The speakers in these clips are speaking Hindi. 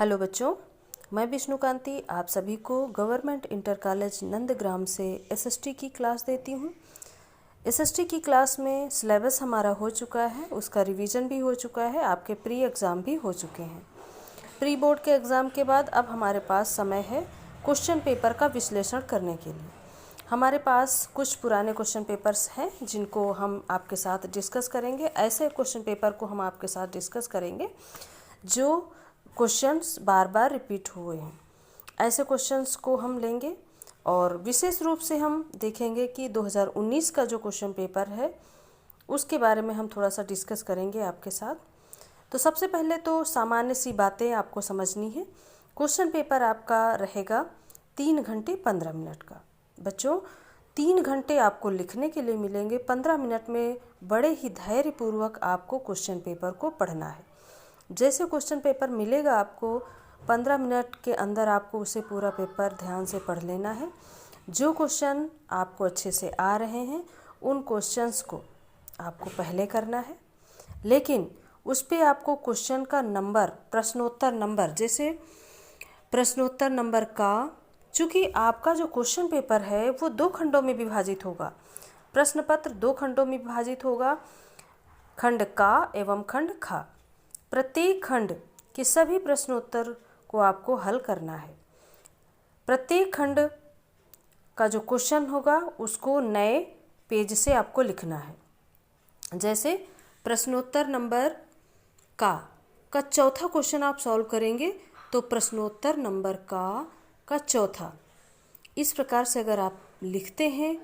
हेलो बच्चों, मैं विष्णुकांति आप सभी को गवर्नमेंट इंटर कॉलेज नंदग्राम से एसएसटी की क्लास देती हूँ। एसएसटी की क्लास में सिलेबस हमारा हो चुका है, उसका रिवीजन भी हो चुका है, आपके प्री एग्ज़ाम भी हो चुके हैं। प्री बोर्ड के एग्ज़ाम के बाद अब हमारे पास समय है क्वेश्चन पेपर का विश्लेषण करने के लिए। हमारे पास कुछ पुराने क्वेश्चन पेपर्स हैं जिनको हम आपके साथ डिस्कस करेंगे। ऐसे क्वेश्चन पेपर को हम आपके साथ डिस्कस करेंगे जो क्वेश्चंस बार बार रिपीट हुए हैं। ऐसे क्वेश्चंस को हम लेंगे और विशेष रूप से हम देखेंगे कि 2019 का जो क्वेश्चन पेपर है उसके बारे में हम थोड़ा सा डिस्कस करेंगे आपके साथ। तो सबसे पहले तो सामान्य सी बातें आपको समझनी है। क्वेश्चन पेपर आपका रहेगा 3 घंटे 15 मिनट का। बच्चों, 3 घंटे आपको लिखने के लिए मिलेंगे, 15 मिनट में बड़े ही धैर्यपूर्वक आपको क्वेश्चन पेपर को पढ़ना है। जैसे क्वेश्चन पेपर मिलेगा आपको 15 मिनट के अंदर आपको उसे पूरा पेपर ध्यान से पढ़ लेना है। जो क्वेश्चन आपको अच्छे से आ रहे हैं उन क्वेश्चंस को आपको पहले करना है, लेकिन उस पे आपको क्वेश्चन का नंबर, प्रश्नोत्तर नंबर, जैसे प्रश्नोत्तर नंबर का, चूँकि आपका जो क्वेश्चन पेपर है वो 2 खंडों में विभाजित होगा। प्रश्न पत्र 2 खंडों में विभाजित होगा, खंड का एवं खंड खा। प्रत्येक खंड के सभी प्रश्नोत्तर को आपको हल करना है। प्रत्येक खंड का जो क्वेश्चन होगा उसको नए पेज से आपको लिखना है। जैसे प्रश्नोत्तर नंबर का चौथा क्वेश्चन आप सॉल्व करेंगे तो प्रश्नोत्तर नंबर का चौथा, इस प्रकार से अगर आप लिखते हैं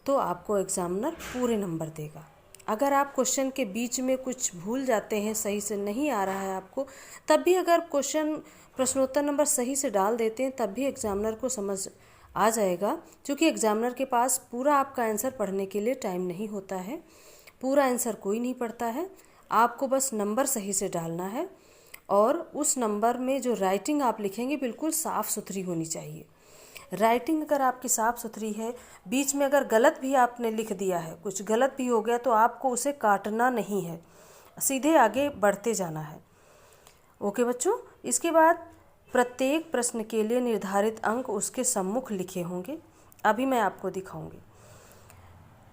तो आपको एग्जामिनर पूरे नंबर देगा। अगर आप क्वेश्चन के बीच में कुछ भूल जाते हैं, सही से नहीं आ रहा है आपको, तब भी अगर क्वेश्चन प्रश्नोत्तर नंबर सही से डाल देते हैं तब भी एग्जामिनर को समझ आ जाएगा, क्योंकि एग्जामिनर के पास पूरा आपका आंसर पढ़ने के लिए टाइम नहीं होता है। पूरा आंसर कोई नहीं पढ़ता है, आपको बस नंबर सही से डालना है और उस नंबर में जो राइटिंग आप लिखेंगे बिल्कुल साफ़ सुथरी होनी चाहिए। राइटिंग अगर आपकी साफ़ सुथरी है, बीच में अगर गलत भी आपने लिख दिया है, कुछ गलत भी हो गया, तो आपको उसे काटना नहीं है, सीधे आगे बढ़ते जाना है। ओके बच्चों, इसके बाद प्रत्येक प्रश्न के लिए निर्धारित अंक उसके सम्मुख लिखे होंगे। अभी मैं आपको दिखाऊंगी।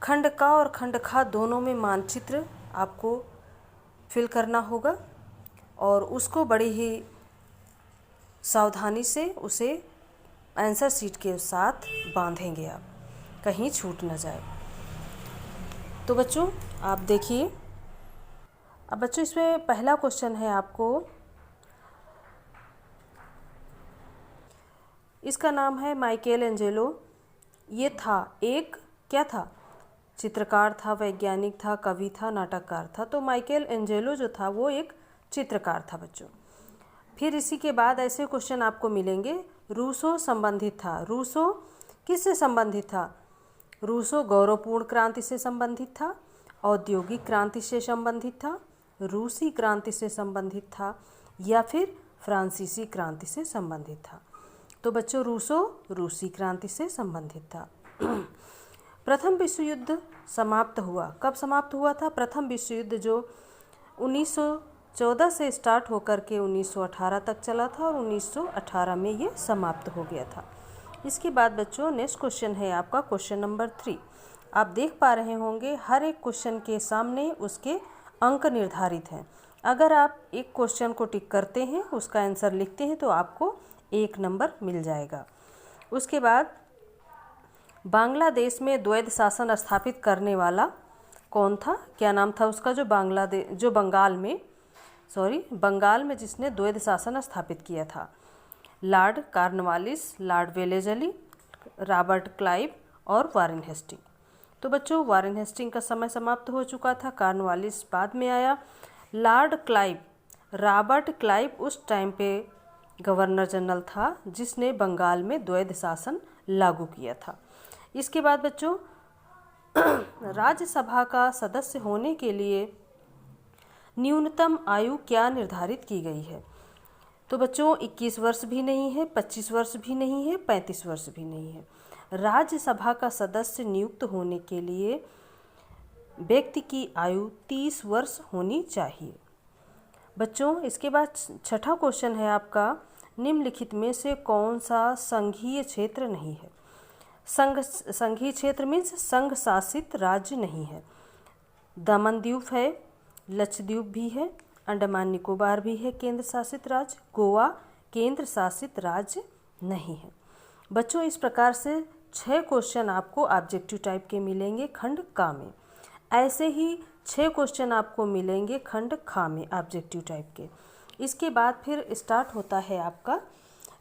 खंड का और खंड खा दोनों में मानचित्र आपको फिल करना होगा और उसको बड़ी ही सावधानी से उसे आंसर शीट के साथ बांधेंगे आप, कहीं छूट ना जाए। तो बच्चों आप देखिए, अब बच्चों इसमें पहला क्वेश्चन है आपको, इसका नाम है माइकेल एंजेलो। ये था एक क्या था? चित्रकार था, वैज्ञानिक था, कवि था, नाटककार था। तो माइकेल एंजेलो जो था वो एक चित्रकार था बच्चों। फिर इसी के बाद ऐसे क्वेश्चन आपको मिलेंगे। रूसो संबंधित था। रूसो किससे संबंधित था? रूसो गौरवपूर्ण क्रांति से संबंधित था, औद्योगिक क्रांति से संबंधित था, रूसी क्रांति से संबंधित था या फिर फ्रांसीसी क्रांति से संबंधित था? तो बच्चों रूसो रूसी क्रांति से संबंधित था। प्रथम विश्व युद्ध समाप्त हुआ, कब समाप्त हुआ था? प्रथम विश्व युद्ध जो 1914 से स्टार्ट होकर के 1918 तक चला था और 1918 में ये समाप्त हो गया था। इसके बाद बच्चों नेक्स्ट क्वेश्चन है आपका क्वेश्चन नंबर 3। आप देख पा रहे होंगे हर एक क्वेश्चन के सामने उसके अंक निर्धारित हैं। अगर आप एक क्वेश्चन को टिक करते हैं, उसका आंसर लिखते हैं, तो आपको 1 नंबर मिल जाएगा। उसके बाद बांग्लादेश में द्वैध शासन स्थापित करने वाला कौन था? क्या नाम था उसका? जो बंगाल में जिसने द्वैध शासन स्थापित किया था। Lord Cornwallis, Lord Wellesley, Robert Clive और वारेन हेस्टिंग। तो बच्चों वारेन हेस्टिंग का समय समाप्त हो चुका था, कॉर्नवालिस बाद में आया। रॉबर्ट क्लाइव उस टाइम पे गवर्नर जनरल था जिसने बंगाल में द्वैध शासन लागू किया था। इसके बाद बच्चों राज्यसभा का सदस्य होने के लिए न्यूनतम आयु क्या निर्धारित की गई है? तो बच्चों 21 वर्ष भी नहीं है, 25 वर्ष भी नहीं है, 35 वर्ष भी नहीं है। राज्यसभा का सदस्य नियुक्त होने के लिए व्यक्ति की आयु 30 वर्ष होनी चाहिए। बच्चों इसके बाद छठा क्वेश्चन है आपका, निम्नलिखित में से कौन सा संघीय क्षेत्र नहीं है। संघीय क्षेत्र मीन्स संघ शासित राज्य नहीं है। दमन द्वीप है, लक्षद्वीप भी है, अंडमान निकोबार भी है केंद्र शासित राज्य, गोवा केंद्र शासित राज्य नहीं है। बच्चों इस प्रकार से 6 क्वेश्चन आपको ऑब्जेक्टिव टाइप के मिलेंगे खंड का में। ऐसे ही 6 क्वेश्चन आपको मिलेंगे खंड खा में ऑब्जेक्टिव टाइप के। इसके बाद फिर स्टार्ट होता है आपका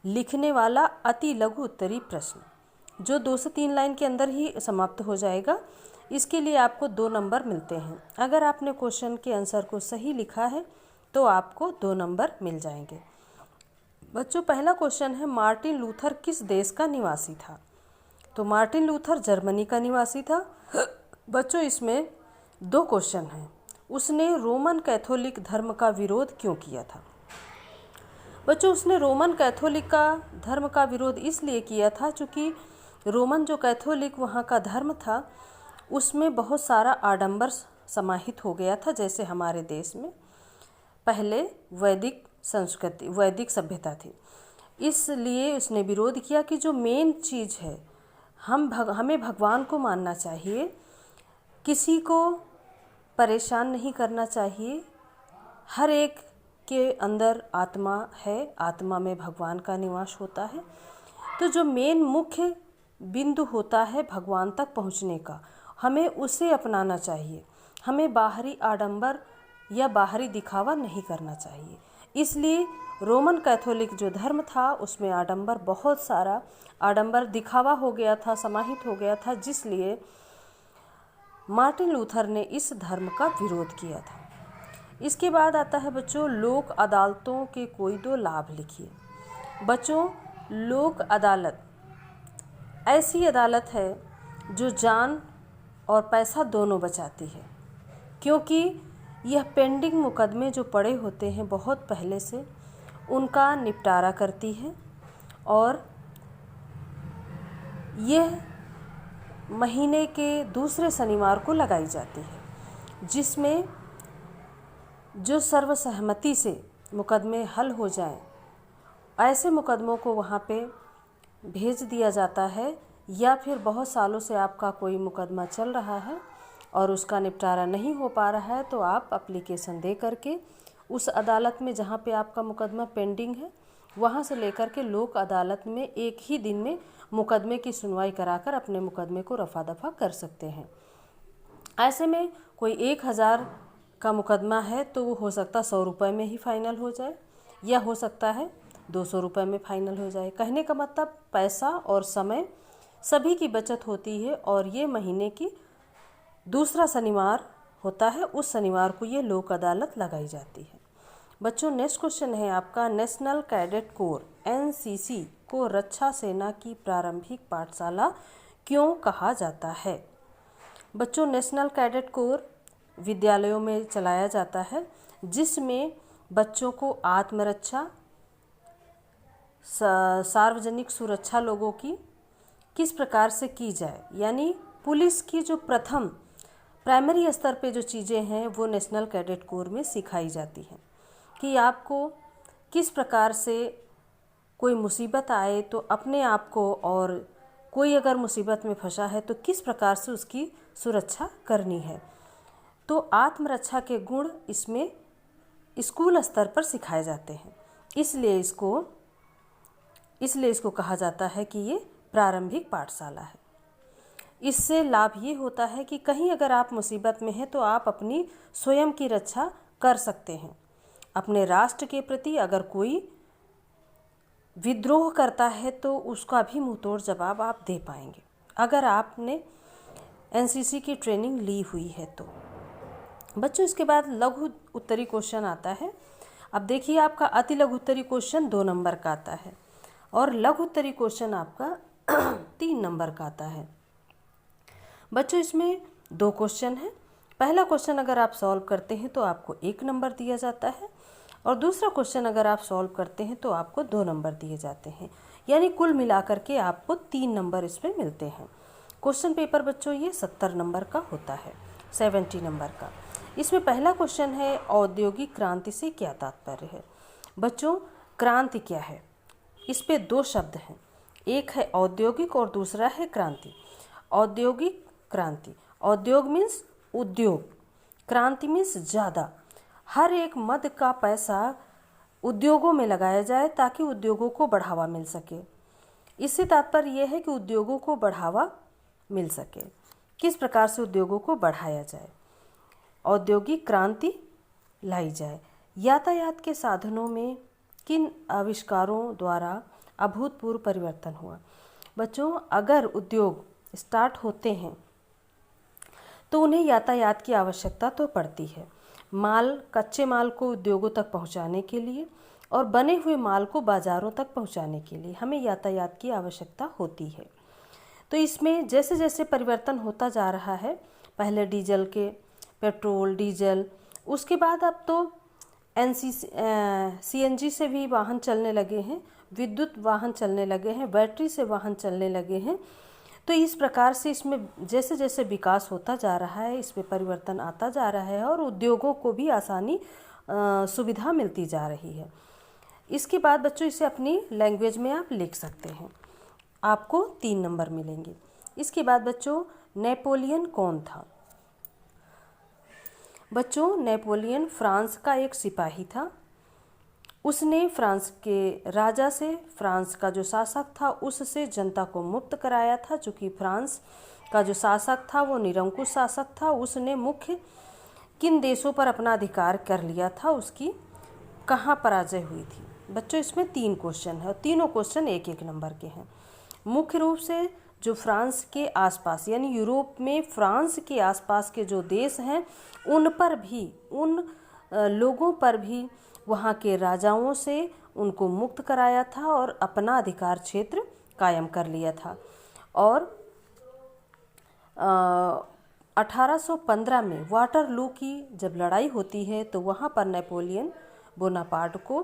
लिखने वाला अति लघु उत्तरी प्रश्न, जो 2 से 3 लाइन के अंदर ही समाप्त हो जाएगा। इसके लिए आपको 2 नंबर मिलते हैं। अगर आपने क्वेश्चन के आंसर को सही लिखा है तो आपको 2 नंबर मिल जाएंगे। बच्चों पहला क्वेश्चन है, मार्टिन लूथर किस देश का निवासी था। तो मार्टिन लूथर जर्मनी का निवासी था। बच्चों इसमें 2 क्वेश्चन हैं। उसने रोमन कैथोलिक धर्म का विरोध क्यों किया था। बच्चों उसने रोमन कैथोलिक का धर्म का विरोध इसलिए किया था क्योंकि रोमन जो कैथोलिक वहाँ का धर्म था उसमें बहुत सारा आडंबर समाहित हो गया था। जैसे हमारे देश में पहले वैदिक संस्कृति वैदिक सभ्यता थी, इसलिए उसने विरोध किया कि जो मेन चीज़ है हमें भगवान को मानना चाहिए, किसी को परेशान नहीं करना चाहिए। हर एक के अंदर आत्मा है, आत्मा में भगवान का निवास होता है। तो जो मेन मुख्य बिंदु होता है भगवान तक पहुंचने का, हमें उसे अपनाना चाहिए। हमें बाहरी आडंबर या बाहरी दिखावा नहीं करना चाहिए। इसलिए रोमन कैथोलिक जो धर्म था उसमें आडंबर, बहुत सारा आडंबर दिखावा हो गया था, समाहित हो गया था, जिसलिए मार्टिन लूथर ने इस धर्म का विरोध किया था। इसके बाद आता है बच्चों लोक अदालतों के कोई 2 लाभ लिखिए। बच्चों लोक अदालत ऐसी अदालत है जो जान और पैसा दोनों बचाती है, क्योंकि यह पेंडिंग मुकदमे जो पड़े होते हैं बहुत पहले से, उनका निपटारा करती है। और यह महीने के दूसरे शनिवार को लगाई जाती है, जिसमें जो सर्वसहमति से मुकदमे हल हो जाएं, ऐसे मुकदमों को वहाँ पे भेज दिया जाता है। या फिर बहुत सालों से आपका कोई मुकदमा चल रहा है और उसका निपटारा नहीं हो पा रहा है, तो आप एप्लीकेशन दे करके उस अदालत में जहाँ पे आपका मुकदमा पेंडिंग है वहाँ से लेकर के लोक अदालत में एक ही दिन में मुकदमे की सुनवाई कराकर अपने मुकदमे को रफा दफा कर सकते हैं। ऐसे में कोई 1000 का मुकदमा है तो वो हो सकता 100 रुपये में ही फाइनल हो जाए, या हो सकता है 200 रुपये में फाइनल हो जाए। कहने का मतलब पैसा और समय सभी की बचत होती है। और ये महीने की दूसरा शनिवार होता है, उस शनिवार को ये लोक अदालत लगाई जाती है। बच्चों नेक्स्ट क्वेश्चन है आपका, नेशनल कैडेट कोर एनसीसी को रक्षा सेना की प्रारंभिक पाठशाला क्यों कहा जाता है। बच्चों नेशनल कैडेट कोर विद्यालयों में चलाया जाता है, जिसमें बच्चों को आत्मरक्षा, सार्वजनिक सुरक्षा लोगों की किस प्रकार से की जाए, यानी पुलिस की जो प्रथम प्राइमरी स्तर पे जो चीज़ें हैं वो नेशनल कैडेट कोर में सिखाई जाती हैं कि आपको किस प्रकार से कोई मुसीबत आए तो अपने आप को, और कोई अगर मुसीबत में फंसा है तो किस प्रकार से उसकी सुरक्षा करनी है। तो आत्मरक्षा के गुण इसमें स्कूल स्तर पर सिखाए जाते हैं, इसलिए इसको कहा जाता है कि ये प्रारंभिक पाठशाला है। इससे लाभ ये होता है कि कहीं अगर आप मुसीबत में हैं तो आप अपनी स्वयं की रक्षा कर सकते हैं। अपने राष्ट्र के प्रति अगर कोई विद्रोह करता है तो उसका भी मुंहतोड़ जवाब आप दे पाएंगे, अगर आपने एनसीसी की ट्रेनिंग ली हुई है तो। बच्चों इसके बाद लघु उत्तरी क्वेश्चन आता है। अब देखिए आपका अति लघु उत्तरी क्वेश्चन 2 नंबर का आता है और लघु उत्तरी क्वेश्चन आपका 3 नंबर का आता है। बच्चों इसमें 2 क्वेश्चन हैं। पहला क्वेश्चन अगर आप सॉल्व करते हैं तो आपको 1 नंबर दिया जाता है, और दूसरा क्वेश्चन अगर आप सॉल्व करते हैं तो आपको 2 नंबर दिए जाते हैं, यानी कुल मिलाकर के आपको 3 नंबर इसमें मिलते हैं। क्वेश्चन पेपर बच्चों ये 70 नंबर का होता है, 70 नंबर का। इसमें पहला क्वेश्चन है, औद्योगिक क्रांति से क्या तात्पर्य है। बच्चों, क्रांति क्या है? इस पे दो शब्द हैं, एक है औद्योगिक और दूसरा है क्रांति। औद्योगिक क्रांति, औद्योग मीन्स उद्योग, क्रांति मीन्स ज़्यादा। हर एक मद का पैसा उद्योगों में लगाया जाए ताकि उद्योगों को बढ़ावा मिल सके। इससे तात्पर्य यह है कि उद्योगों को बढ़ावा मिल सके। किस प्रकार से उद्योगों को बढ़ाया जाए? औद्योगिक क्रांति लाई जाए। यातायात के साधनों में किन आविष्कारों द्वारा अभूतपूर्व परिवर्तन हुआ? बच्चों, अगर उद्योग स्टार्ट होते हैं तो उन्हें यातायात की आवश्यकता तो पड़ती है। कच्चे माल को उद्योगों तक पहुंचाने के लिए और बने हुए माल को बाज़ारों तक पहुंचाने के लिए हमें यातायात की आवश्यकता होती है। तो इसमें जैसे जैसे परिवर्तन होता जा रहा है, पहले डीजल के, पेट्रोल, डीजल, उसके बाद अब तो CNG से भी वाहन चलने लगे हैं, विद्युत वाहन चलने लगे हैं, बैटरी से वाहन चलने लगे हैं। तो इस प्रकार से इसमें जैसे जैसे विकास होता जा रहा है, इसमें परिवर्तन आता जा रहा है और उद्योगों को भी आसानी सुविधा मिलती जा रही है। इसके बाद बच्चों इसे अपनी लैंग्वेज में आप लिख सकते हैं, आपको 3 नंबर मिलेंगे। इसके बाद बच्चों, नेपोलियन कौन था? बच्चों, नेपोलियन फ्रांस का एक सिपाही था। उसने फ्रांस के राजा से, फ्रांस का जो शासक था उससे जनता को मुक्त कराया था। चूँकि फ्रांस का जो शासक था वो निरंकुश शासक था, उसने मुख्य किन देशों पर अपना अधिकार कर लिया था, उसकी कहाँ पराजय हुई थी? बच्चों, इसमें 3 क्वेश्चन है और तीनों क्वेश्चन 1-1 नंबर के हैं। मुख्य रूप से जो फ्रांस के आसपास यानी यूरोप में फ्रांस के आसपास के जो देश हैं उन पर भी, उन लोगों पर भी वहाँ के राजाओं से उनको मुक्त कराया था और अपना अधिकार क्षेत्र कायम कर लिया था। और 1815 में वाटरलू की जब लड़ाई होती है तो वहाँ पर नेपोलियन बोनापार्ट को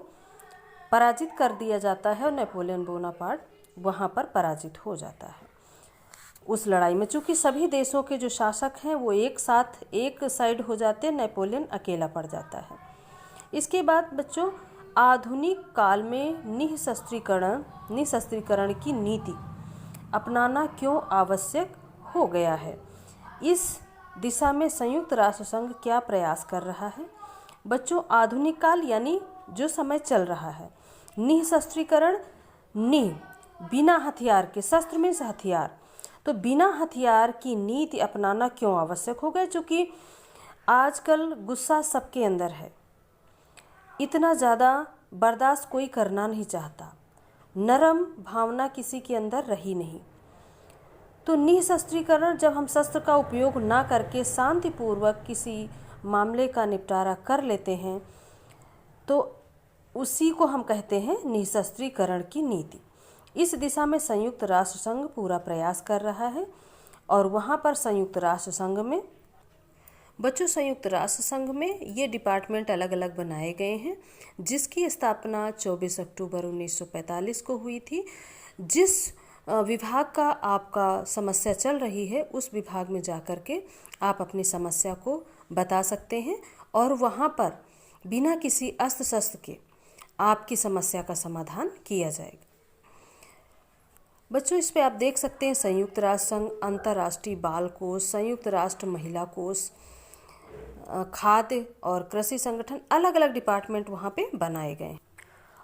पराजित कर दिया जाता है और नेपोलियन बोनापार्ट वहाँ पर पराजित हो जाता है उस लड़ाई में। चूँकि सभी देशों के जो शासक हैं वो एक साइड हो जाते हैं, नेपोलियन अकेला पड़ जाता है। इसके बाद बच्चों, आधुनिक काल में निःशस्त्रीकरण की नीति अपनाना क्यों आवश्यक हो गया है? इस दिशा में संयुक्त राष्ट्र संघ क्या प्रयास कर रहा है? बच्चों, आधुनिक काल यानी जो समय चल रहा है, निःशस्त्रीकरण, बिना हथियार के, शस्त्र में से हथियार, तो बिना हथियार की नीति अपनाना क्यों आवश्यक हो गया? क्योंकि आजकल गुस्सा सबके अंदर है, इतना ज़्यादा बर्दाश्त कोई करना नहीं चाहता, नरम भावना किसी के अंदर रही नहीं। तो निःशस्त्रीकरण, जब हम शस्त्र का उपयोग ना करके शांतिपूर्वक किसी मामले का निपटारा कर लेते हैं तो उसी को हम कहते हैं निःशस्त्रीकरण की नीति। इस दिशा में संयुक्त राष्ट्र संघ पूरा प्रयास कर रहा है और वहाँ पर संयुक्त राष्ट्र संघ में बच्चों, संयुक्त राष्ट्र संघ में ये डिपार्टमेंट अलग अलग बनाए गए हैं, जिसकी स्थापना 24 अक्टूबर 1945 को हुई थी। जिस विभाग का आपका समस्या चल रही है उस विभाग में जाकर के आप अपनी समस्या को बता सकते हैं और वहाँ पर बिना किसी अस्त्र शस्त्र के आपकी समस्या का समाधान किया जाएगा। बच्चों, इस पे आप देख सकते हैं संयुक्त राष्ट्र संघ, अंतर्राष्ट्रीय बाल कोष, संयुक्त राष्ट्र महिला कोष, खाद्य और कृषि संगठन, अलग अलग डिपार्टमेंट वहाँ पे बनाए गए।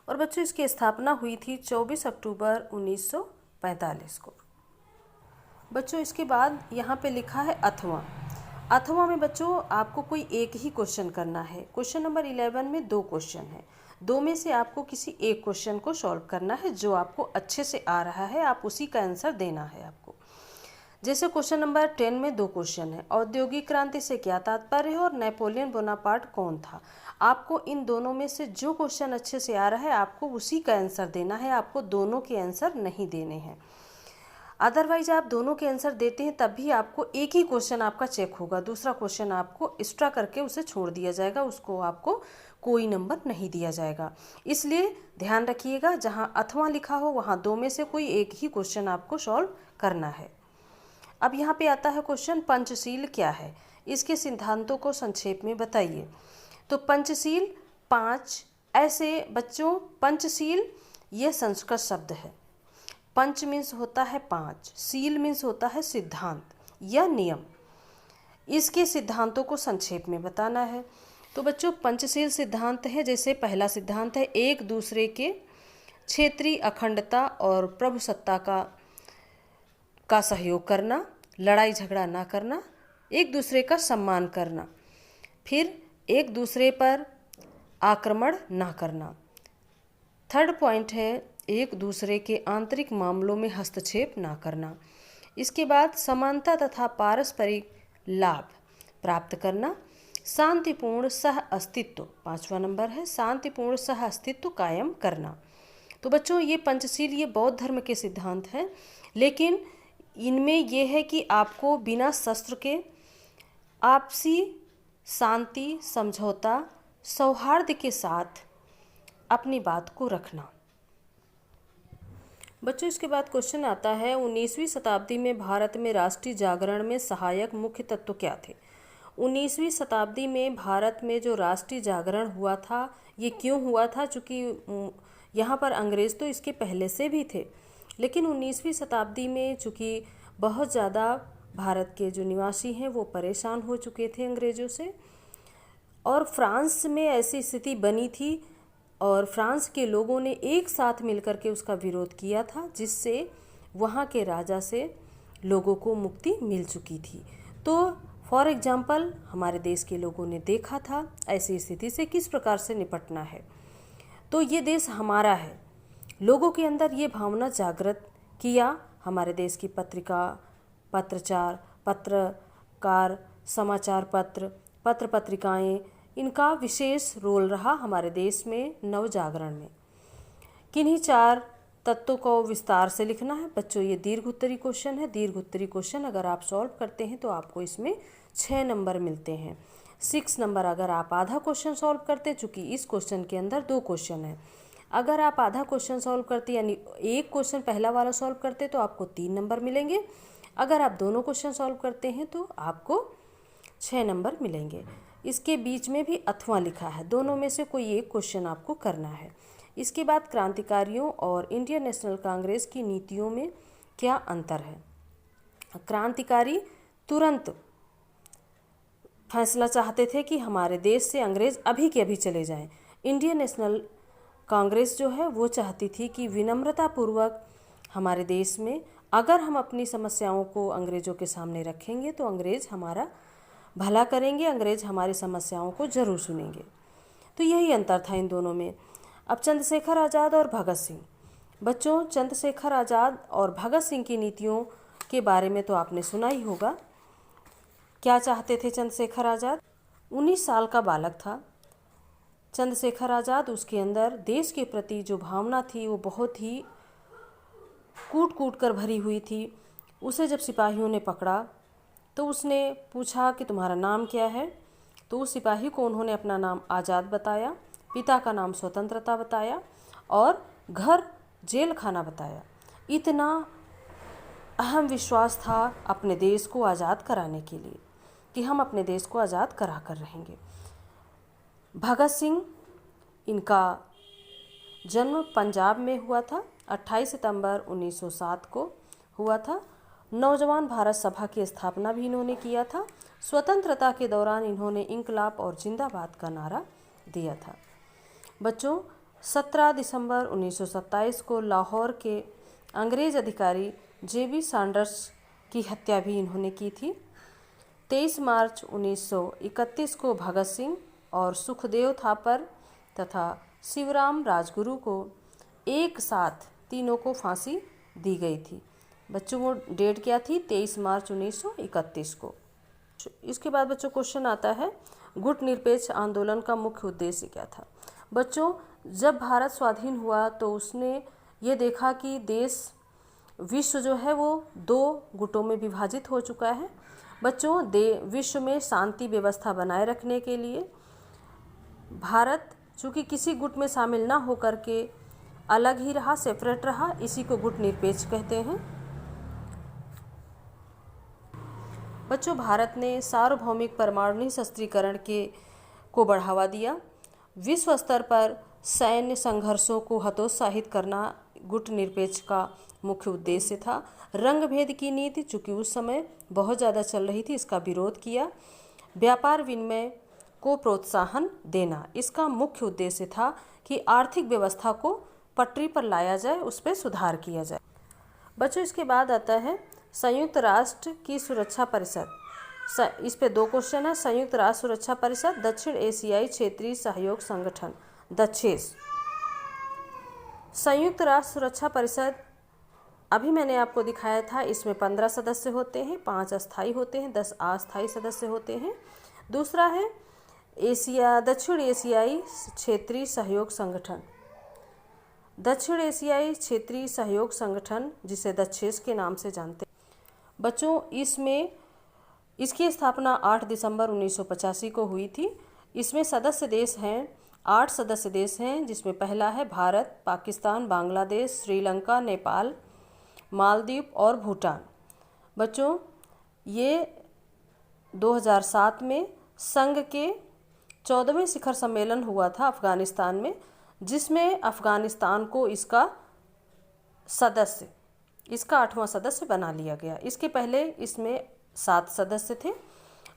और बच्चों, इसकी स्थापना हुई थी 24 अक्टूबर 1945 को। बच्चों, इसके बाद यहाँ पे लिखा है अथवा में बच्चों आपको कोई एक ही क्वेश्चन करना है। क्वेश्चन नंबर 11 में 2 क्वेश्चन है, 2 में से आपको किसी एक क्वेश्चन को सॉल्व करना है जो आपको अच्छे से आ रहा है, आप उसी का आंसर देना है आपको। जैसे क्वेश्चन नंबर 10 में 2 क्वेश्चन है, औद्योगिक क्रांति से क्या तात्पर्य है और नेपोलियन बोनापार्ट कौन था। आपको इन दोनों में से जो क्वेश्चन अच्छे से आ रहा है आपको उसी का आंसर देना है, आपको दोनों के आंसर नहीं देने हैं। अदरवाइज आप दोनों के आंसर देते हैं तब भी आपको एक ही क्वेश्चन आपका चेक होगा, दूसरा क्वेश्चन आपको एक्स्ट्रा करके उसे छोड़ दिया जाएगा, उसको आपको कोई नंबर नहीं दिया जाएगा। इसलिए ध्यान रखिएगा, जहाँ अथवा लिखा हो वहाँ 2 में से कोई एक ही क्वेश्चन आपको सॉल्व करना है। अब यहाँ पे आता है क्वेश्चन, पंचशील क्या है। इसके सिद्धांतों को संक्षेप में बताइए। तो पंचशील 5, ऐसे बच्चों पंचशील ये संस्कृत शब्द है। पंच मीन्स होता है 5, शील मीन्स होता है सिद्धांत या नियम। इसके सिद्धांतों को संक्षेप में बताना है। तो बच्चों पंचशील सिद्धांत है, जैसे पहला सिद्धांत है एक दूसरे के क्षेत्रीय अखंडता और प्रभुसत्ता का सहयोग करना, लड़ाई झगड़ा ना करना, एक दूसरे का सम्मान करना, फिर एक दूसरे पर आक्रमण ना करना। थर्ड पॉइंट है एक दूसरे के आंतरिक मामलों में हस्तक्षेप ना करना। इसके बाद समानता तथा पारस्परिक लाभ प्राप्त करना। शांतिपूर्ण सह अस्तित्व, 5वां नंबर है, शांतिपूर्ण सह अस्तित्व कायम करना। तो बच्चों ये पंचशील ये बौद्ध धर्म के सिद्धांत हैं, लेकिन इनमें यह है कि आपको बिना शस्त्र के आपसी शांति, समझौता, सौहार्द के साथ अपनी बात को रखना। बच्चों इसके बाद क्वेश्चन आता है 19वीं शताब्दी में भारत में राष्ट्रीय जागरण में सहायक मुख्य तत्व क्या थे। 19वीं शताब्दी में भारत में जो राष्ट्रीय जागरण हुआ था ये क्यों हुआ था, चूँकि यहाँ पर अंग्रेज़ तो इसके पहले से भी थे, लेकिन 19वीं शताब्दी में चूँकि बहुत ज़्यादा भारत के जो निवासी हैं वो परेशान हो चुके थे अंग्रेज़ों से, और फ्रांस में ऐसी स्थिति बनी थी और फ्रांस के लोगों ने एक साथ मिलकर के उसका विरोध किया था, जिससे वहाँ के राजा से लोगों को मुक्ति मिल चुकी थी। तो फॉर एग्जाम्पल हमारे देश के लोगों ने देखा था ऐसी स्थिति से किस प्रकार से निपटना है। तो ये देश हमारा है, लोगों के अंदर ये भावना जागृत किया। हमारे देश की पत्रिका, पत्रकार, समाचार पत्र, पत्र पत्रिकाएँ, इनका विशेष रोल रहा हमारे देश में नव जागरण में। किन्हीं 4 तत्वों को विस्तार से लिखना है। बच्चों ये दीर्घ उत्तरी क्वेश्चन है। दीर्घ उत्तरी क्वेश्चन अगर आप सॉल्व करते हैं तो आपको इसमें 6 नंबर मिलते हैं। 6 नंबर अगर आप आधा क्वेश्चन सॉल्व करते हैं, चूँकि इस क्वेश्चन के अंदर 2 क्वेश्चन है, अगर आप आधा क्वेश्चन सॉल्व करते यानी एक क्वेश्चन पहला वाला सॉल्व करते तो आपको 3 नंबर मिलेंगे। अगर आप दोनों क्वेश्चन सॉल्व करते हैं तो आपको 6 नंबर मिलेंगे। इसके बीच में भी अथवा लिखा है, दोनों में से कोई एक क्वेश्चन आपको करना है। इसके बाद क्रांतिकारियों और इंडियन नेशनल कांग्रेस की नीतियों में क्या अंतर है। क्रांतिकारी तुरंत फैसला चाहते थे कि हमारे देश से अंग्रेज़ अभी के अभी चले जाएं। इंडियन नेशनल कांग्रेस जो है वो चाहती थी कि विनम्रतापूर्वक हमारे देश में अगर हम अपनी समस्याओं को अंग्रेज़ों के सामने रखेंगे तो अंग्रेज़ हमारा भला करेंगे, अंग्रेज़ हमारी समस्याओं को ज़रूर सुनेंगे। तो यही अंतर था इन दोनों में। अब चंद्रशेखर आज़ाद और भगत सिंह। बच्चों चंद्रशेखर आज़ाद और भगत सिंह की नीतियों के बारे में तो आपने सुना ही होगा। क्या चाहते थे चंद्रशेखर आज़ाद? 19 साल का बालक था चंद्रशेखर आज़ाद। उसके अंदर देश के प्रति जो भावना थी वो बहुत ही कूट कूट कर भरी हुई थी। उसे जब सिपाहियों ने पकड़ा तो उसने पूछा कि तुम्हारा नाम क्या है, तो उस सिपाही को उन्होंने अपना नाम आज़ाद बताया, पिता का नाम स्वतंत्रता बताया और घर जेल खाना बताया। इतना अहम विश्वास था अपने देश को आज़ाद कराने के लिए कि हम अपने देश को आज़ाद करा कर रहेंगे। भगत सिंह, इनका जन्म पंजाब में हुआ था, 28 सितंबर 1907 को हुआ था। नौजवान भारत सभा की स्थापना भी इन्होंने किया था। स्वतंत्रता के दौरान इन्होंने इंकलाब और जिंदाबाद का नारा दिया था। बच्चों 17 दिसंबर 1927 को लाहौर के अंग्रेज़ अधिकारी जेबी सैंडर्स की हत्या भी इन्होंने की थी। 23 मार्च 1931 को भगत सिंह और सुखदेव थापर तथा शिवराम राजगुरु को एक साथ तीनों को फांसी दी गई थी। बच्चों वो डेट क्या थी? 23 मार्च 1931 को। इसके बाद बच्चों क्वेश्चन आता है गुट निरपेक्ष आंदोलन का मुख्य उद्देश्य क्या था। बच्चों जब भारत स्वाधीन हुआ तो उसने ये देखा कि देश, विश्व जो है वो 2 गुटों में विभाजित हो चुका है। बच्चों विश्व में शांति व्यवस्था बनाए रखने के लिए भारत चूँकि किसी गुट में शामिल ना होकर के अलग ही रहा, सेपरेट रहा, इसी को गुट निरपेक्ष कहते हैं। बच्चों, भारत ने सार्वभौमिक परमाणु निःशस्त्रीकरण को बढ़ावा दिया। विश्व स्तर पर सैन्य संघर्षों को हतोत्साहित करना गुटनिरपेक्ष का मुख्य उद्देश्य था। रंग भेद की नीति, चूँकि उस समय बहुत ज़्यादा चल रही थी, इसका विरोध किया। व्यापार विनिमय को प्रोत्साहन देना, इसका मुख्य उद्देश्य था कि आर्थिक व्यवस्था को पटरी पर लाया जाए, उस पर सुधार किया जाए। बच्चों, इसके बाद आता है संयुक्त राष्ट्र की सुरक्षा परिषद। इस पे 2 क्वेश्चन है। संयुक्त राष्ट्र सुरक्षा परिषद, दक्षिण एशियाई क्षेत्रीय सहयोग संगठन, दक्षेस। संयुक्त राष्ट्र सुरक्षा परिषद अभी मैंने आपको दिखाया था, इसमें 15 सदस्य होते हैं, 5 अस्थायी होते हैं, 10 अस्थायी सदस्य होते हैं। दूसरा है दक्षिण एशियाई क्षेत्रीय सहयोग संगठन। दक्षिण एशियाई क्षेत्रीय सहयोग संगठन, जिसे दक्षेस के नाम से जानते हैं। बच्चों, इसकी स्थापना 8 दिसंबर 1985 को हुई थी। इसमें सदस्य देश हैं 8 सदस्य देश हैं, जिसमें पहला है भारत, पाकिस्तान, बांग्लादेश, श्रीलंका, नेपाल, मालदीव और भूटान। बच्चों, ये 2007 में संघ के 14वें शिखर सम्मेलन हुआ था अफगानिस्तान में, जिसमें अफगानिस्तान को इसका 8वां सदस्य बना लिया गया। इसके पहले इसमें 7 सदस्य थे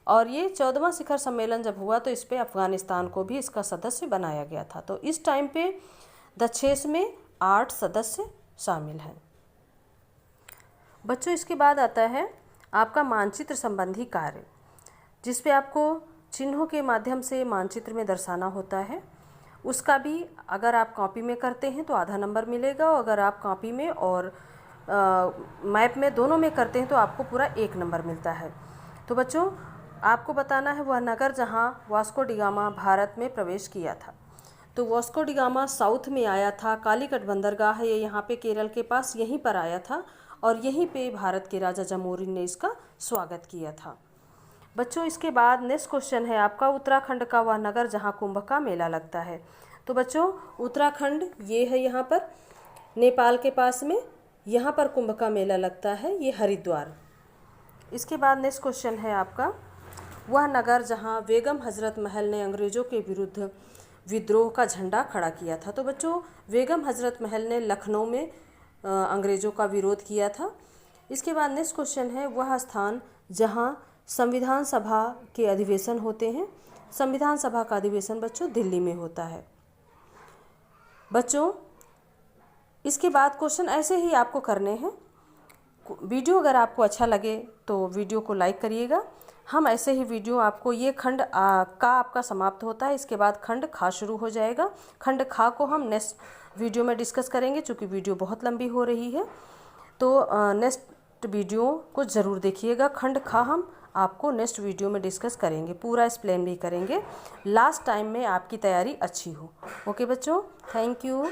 और ये 14वां शिखर सम्मेलन जब हुआ तो इस पे अफगानिस्तान को भी इसका सदस्य बनाया गया था। तो इस टाइम पे दक्षेस में 8 सदस्य शामिल हैं। बच्चों, इसके बाद आता है आपका मानचित्र संबंधी कार्य, जिस पे आपको चिन्हों के माध्यम से मानचित्र में दर्शाना होता है। उसका भी अगर आप कॉपी में करते हैं तो आधा नंबर मिलेगा, और अगर आप कॉपी में और मैप में दोनों में करते हैं तो आपको पूरा 1 नंबर मिलता है। तो बच्चों, आपको बताना है वह नगर जहां वास्को डी गामा भारत में प्रवेश किया था। तो वास्को डी गामा साउथ में आया था। कालीकट बंदरगाह है ये यहाँ पे केरल के पास, यहीं पर आया था और यहीं पे भारत के राजा जमोरिन ने इसका स्वागत किया था। बच्चों, इसके बाद नेक्स्ट क्वेश्चन है आपका उत्तराखंड का वह नगर जहाँ कुंभ का मेला लगता है। तो बच्चों, उत्तराखंड ये है यहाँ पर नेपाल के पास में, यहाँ पर कुंभ का मेला लगता है, ये हरिद्वार। इसके बाद नेक्स्ट क्वेश्चन है आपका वह नगर जहाँ बेगम हजरत महल ने अंग्रेज़ों के विरुद्ध विद्रोह का झंडा खड़ा किया था। तो बच्चों, बेगम हजरत महल ने लखनऊ में अंग्रेज़ों का विरोध किया था। इसके बाद नेक्स्ट क्वेश्चन है वह स्थान जहाँ संविधान सभा के अधिवेशन होते हैं। संविधान सभा का अधिवेशन बच्चों दिल्ली में होता है। बच्चों, इसके बाद क्वेश्चन ऐसे ही आपको करने हैं। वीडियो अगर आपको अच्छा लगे तो वीडियो को लाइक करिएगा। हम ऐसे ही वीडियो आपको, ये खंड का आपका समाप्त होता है, इसके बाद खंड खा शुरू हो जाएगा। खंड खा को हम नेक्स्ट वीडियो में डिस्कस करेंगे, चूँकि वीडियो बहुत लंबी हो रही है। तो नेक्स्ट वीडियो को ज़रूर देखिएगा। खंड खा हम आपको नेक्स्ट वीडियो में डिस्कस करेंगे, पूरा एक्सप्लेन भी करेंगे, लास्ट टाइम में आपकी तैयारी अच्छी हो। ओके बच्चों, थैंक यू।